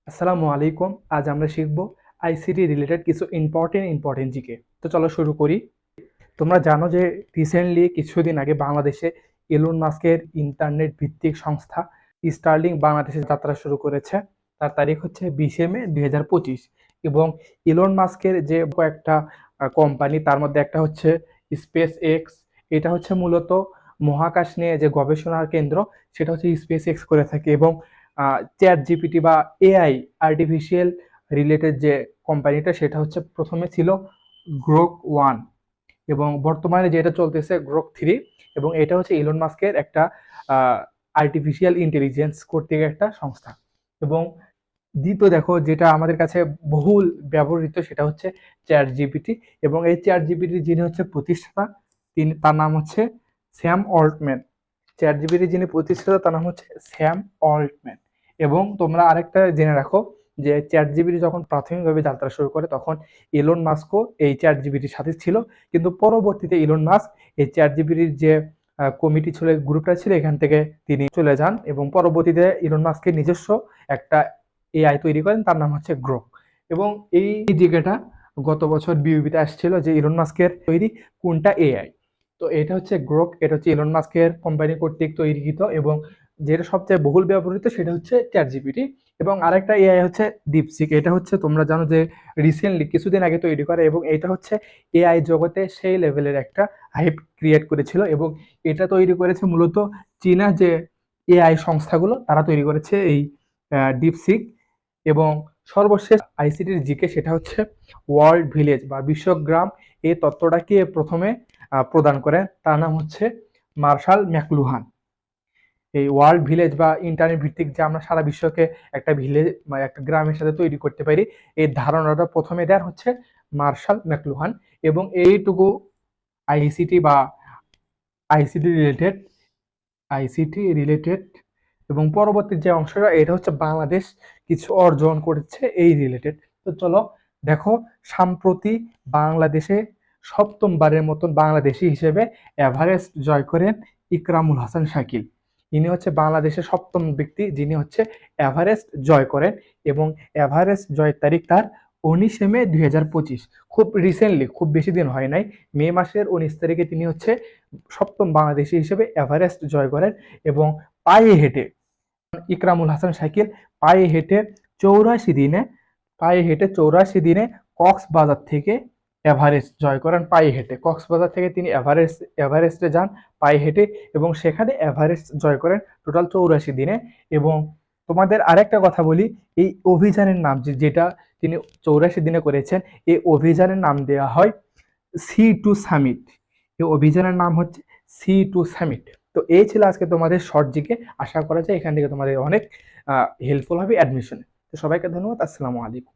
আসসালামু আলাইকুম। আজ আমরা শিখব আইসিটি রিলেটেড কিছু ইম্পর্টেন্ট জিকে। তো চলো শুরু করি। তোমরা জানো যে রিসেন্টলি কিছুদিন আগে বাংলাদেশে এলন মাস্কের ইন্টারনেট ভিত্তিক সংস্থা স্টারলিং বাংলাদেশে যাত্রা শুরু করেছে। তার তারিখ হচ্ছে 20 মে 2025 এবং এলন মাস্কের যে কয়েকটা কোম্পানি, তার মধ্যে একটা হচ্ছে স্পেস এক্স। এটা হচ্ছে মূলত মহাকাশ নিয়ে যে গবেষণার কেন্দ্র, সেটা হচ্ছে স্পেস এক্স করে থাকে। এবং চ্যাট জিপিটি বা এআই, আর্টিফিশিয়াল রিলেটেড যে কোম্পানিটা, সেটা হচ্ছে প্রথমে ছিল গ্রোক ওয়ান এবং বর্তমানে যেটা চলতেছে গ্রোক থ্রি। এবং এটা হচ্ছে ইলন মাস্কের একটা আর্টিফিশিয়াল ইন্টেলিজেন্স কর্তৃক একটা সংস্থা। এবং দ্বিতীয় দেখো, যেটা আমাদের কাছে বহুল ব্যবহৃত, সেটা হচ্ছে চ্যাট জিপিটি। এবং এই চ্যাট জিপিটি যিনি হচ্ছে প্রতিষ্ঠাতা, তার নাম হচ্ছে স্যাম অল্টম্যান। চ্যাট জিপিটি যিনি প্রতিষ্ঠাতা, তার নাম হচ্ছে স্যাম অল্টম্যান। এবং তোমরা আরেকটা জেনে রাখো যে চ্যাট জিপিটি যখন প্রাথমিকভাবে যাত্রা শুরু করে, তখন ইলন মাস্কও এই চ্যাট জিপিটির সাথে ছিল। কিন্তু পরবর্তীতে ইলন মাস্ক এই চ্যাট জিপিটির যে কমিটি ছিল, গ্রুপটা ছিল, এখান থেকে তিনি চলে যান এবং পরবর্তীতে ইলন মাস্কের নিজস্ব একটা এআই তৈরি করেন, তার নাম হচ্ছে গ্রোক। এবং এই জায়গাটা গত বছর বিউবিতে আসছিল যে ইলন মাস্কের তৈরি কোনটা এআই। তো এটা হচ্ছে গ্রোক, এটা হচ্ছে ইলন মাস্কের কোম্পানি কর্তৃক তৈরিকৃত এবং যেটা সবচেয়ে বহুল ব্যবহৃত সেটা হচ্ছে চ্যাট জিপিটি। এবং আরেকটা এআই হচ্ছে ডিপসিক। এটা হচ্ছে তোমরা জানো যে রিসেন্টলি কিছুদিন আগে তৈরি করে, এবং এটা হচ্ছে এআই জগতে সেই লেভেলের একটা হাইপ ক্রিয়েট করেছিল। এবং এটা তৈরি করেছে মূলত চীনা যে এআই সংস্থাগুলো, তারা তৈরি করেছে এই ডিপসিক। এবং সর্বশেষ আইসিটির জিকে, সেটা হচ্ছে ওয়ার্ল্ড ভিলেজ বা বিশ্বগ্রাম। এই তত্ত্বটাকে প্রথমে প্রদান করেন, তার নাম হচ্ছে মার্শাল ম্যাকলুহান। এই ওয়ার্ল্ড ভিলেজ বা ইন্টারনেট ভিত্তিক যে আমরা সারা বিশ্বকে একটা ভিলেজ বা একটা গ্রামের সাথে তৈরি করতে পারি, এই ধারণাটা প্রথমে দেওয়ার হচ্ছে মার্শাল ম্যাকলুহান। এবং এইটুকু আইসিটি বা আইসিটি রিলেটেড আইসিটি রিলেটেড এবং পরবর্তী যে অংশটা, এটা হচ্ছে বাংলাদেশ কিছু অর্জন করেছে এই রিলেটেড। তো চলো দেখো, সাম্প্রতি বাংলাদেশে সপ্তমবারের মতন বাংলাদেশি হিসেবে এভারেস্ট জয় করেন ইকরামুল হাসান শাকিল। ইনি হচ্ছে বাংলাদেশের সপ্তম ব্যক্তি যিনি হচ্ছে এভারেস্ট জয় করেন। এবং এভারেস্ট জয়ের তারিখ তার 19 মে 2025। খুব রিসেন্টলি, খুব বেশি দিন হয় নাই, মে মাসের 19 তারিখে তিনি হচ্ছে সপ্তম বাংলাদেশি হিসেবে এভারেস্ট জয় করেন। এবং পায়ে হেঁটে ইকরামুল হাসান শাকিল পায়ে হেঁটে 84 দিনে কক্সবাজার থেকে এভারেস্ট জয় করেন পায়ে হেঁটে। কক্সবাজার থেকে তিনি এভারেস্টে যান পায়ে হেঁটে এবং সেখানে এভারেস্ট জয় করেন টোটাল 84 দিনে। এবং তোমাদের আরেকটা কথা বলি, এই অভিযানের নাম যেটা তিনি 84 দিনে করেছেন, এই অভিযানের নাম দেওয়া হয় C2 সামিট। এই অভিযানের নাম হচ্ছে C2 সামিট। তো এই ছিল আজকে তোমাদের শর্ট জিকে। আশা করা যায় এখান থেকে তোমাদের অনেক হেল্পফুল হবে অ্যাডমিশনে। তো সবাইকে ধন্যবাদ। আসসালামু আলাইকুম।